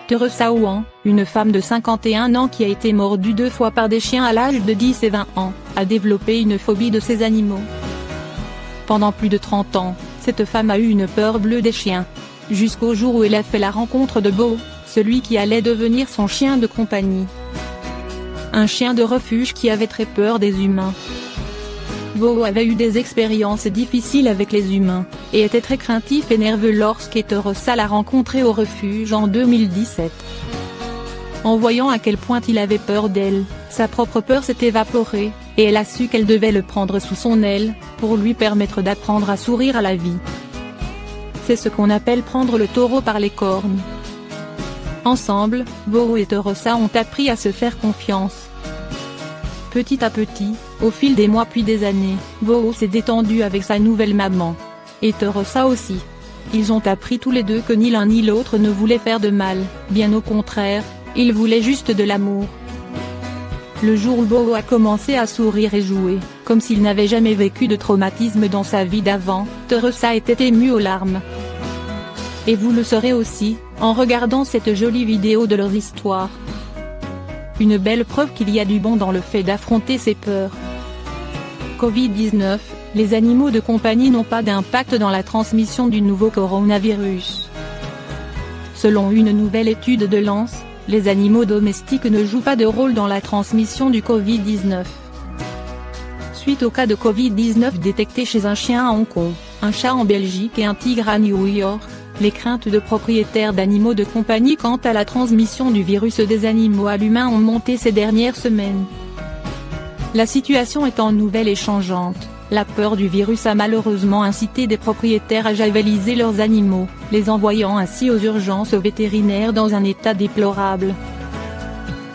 Teresa Ouan, une femme de 51 ans qui a été mordue 2 fois par des chiens à l'âge de 10 et 20 ans, a développé une phobie de ces animaux. Pendant plus de 30 ans, cette femme a eu une peur bleue des chiens. Jusqu'au jour où elle a fait la rencontre de Bo, celui qui allait devenir son chien de compagnie. Un chien de refuge qui avait très peur des humains. Bo avait eu des expériences difficiles avec les humains, et était très craintif et nerveux lorsque Teresa l'a rencontré au refuge en 2017. En voyant à quel point il avait peur d'elle, sa propre peur s'est évaporée, et elle a su qu'elle devait le prendre sous son aile, pour lui permettre d'apprendre à sourire à la vie. C'est ce qu'on appelle prendre le taureau par les cornes. Ensemble, Bo et Teresa ont appris à se faire confiance. Petit à petit, au fil des mois puis des années, Bo s'est détendu avec sa nouvelle maman. Et Teresa aussi. Ils ont appris tous les deux que ni l'un ni l'autre ne voulait faire de mal, bien au contraire, ils voulaient juste de l'amour. Le jour où Bo a commencé à sourire et jouer, comme s'il n'avait jamais vécu de traumatisme dans sa vie d'avant, Teresa était émue aux larmes. Et vous le serez aussi, en regardant cette jolie vidéo de leur histoire. Une belle preuve qu'il y a du bon dans le fait d'affronter ses peurs. Covid-19, les animaux de compagnie n'ont pas d'impact dans la transmission du nouveau coronavirus. Selon une nouvelle étude de Lance, les animaux domestiques ne jouent pas de rôle dans la transmission du Covid-19. Suite au cas de Covid-19 détecté chez un chien à Hong Kong, un chat en Belgique et un tigre à New York, les craintes de propriétaires d'animaux de compagnie quant à la transmission du virus des animaux à l'humain ont monté ces dernières semaines. La situation étant nouvelle et changeante, la peur du virus a malheureusement incité des propriétaires à javeliser leurs animaux, les envoyant ainsi aux urgences vétérinaires dans un état déplorable.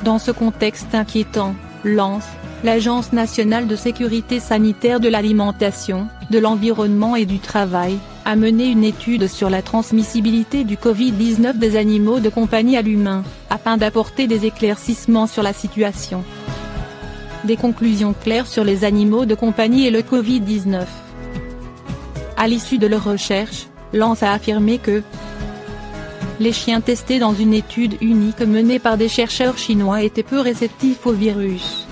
Dans ce contexte inquiétant, Lance, l'Agence nationale de sécurité sanitaire de l'alimentation, de l'environnement et du travail, a mené une étude sur la transmissibilité du Covid-19 des animaux de compagnie à l'humain, afin d'apporter des éclaircissements sur la situation. Des conclusions claires sur les animaux de compagnie et le Covid-19. À l'issue de leur recherche, Lance a affirmé que les chiens testés dans une étude unique menée par des chercheurs chinois étaient peu réceptifs au virus.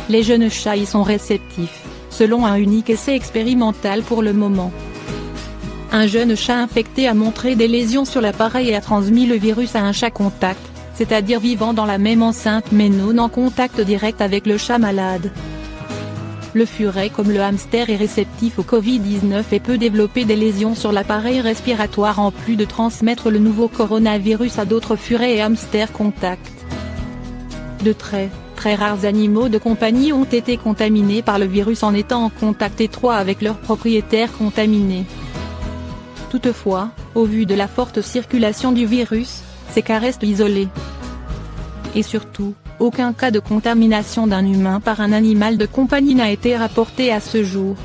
Les jeunes chats y sont réceptifs, selon un unique essai expérimental pour le moment. Un jeune chat infecté a montré des lésions sur l'appareil et a transmis le virus à un chat contact, c'est-à-dire vivant dans la même enceinte mais non en contact direct avec le chat malade. Le furet comme le hamster est réceptif au Covid-19 et peut développer des lésions sur l'appareil respiratoire en plus de transmettre le nouveau coronavirus à d'autres furets et hamsters contacts. De très rares animaux de compagnie ont été contaminés par le virus en étant en contact étroit avec leurs propriétaires contaminés. Toutefois, au vu de la forte circulation du virus, ces cas restent isolés. Et surtout, aucun cas de contamination d'un humain par un animal de compagnie n'a été rapporté à ce jour.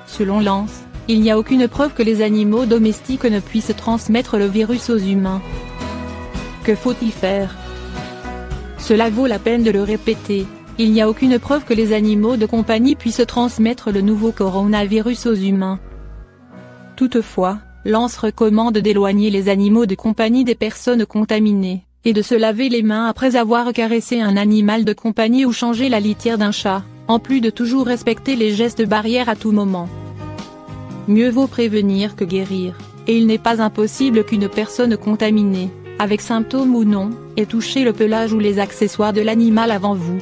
Selon Lance, il n'y a aucune preuve que les animaux domestiques ne puissent transmettre le virus aux humains. Que faut-il faire ? Cela vaut la peine de le répéter, il n'y a aucune preuve que les animaux de compagnie puissent transmettre le nouveau coronavirus aux humains. Toutefois, Lance recommande d'éloigner les animaux de compagnie des personnes contaminées, et de se laver les mains après avoir caressé un animal de compagnie ou changé la litière d'un chat, en plus de toujours respecter les gestes barrières à tout moment. Mieux vaut prévenir que guérir, et il n'est pas impossible qu'une personne contaminée, avec symptômes ou non, ait touché le pelage ou les accessoires de l'animal avant vous.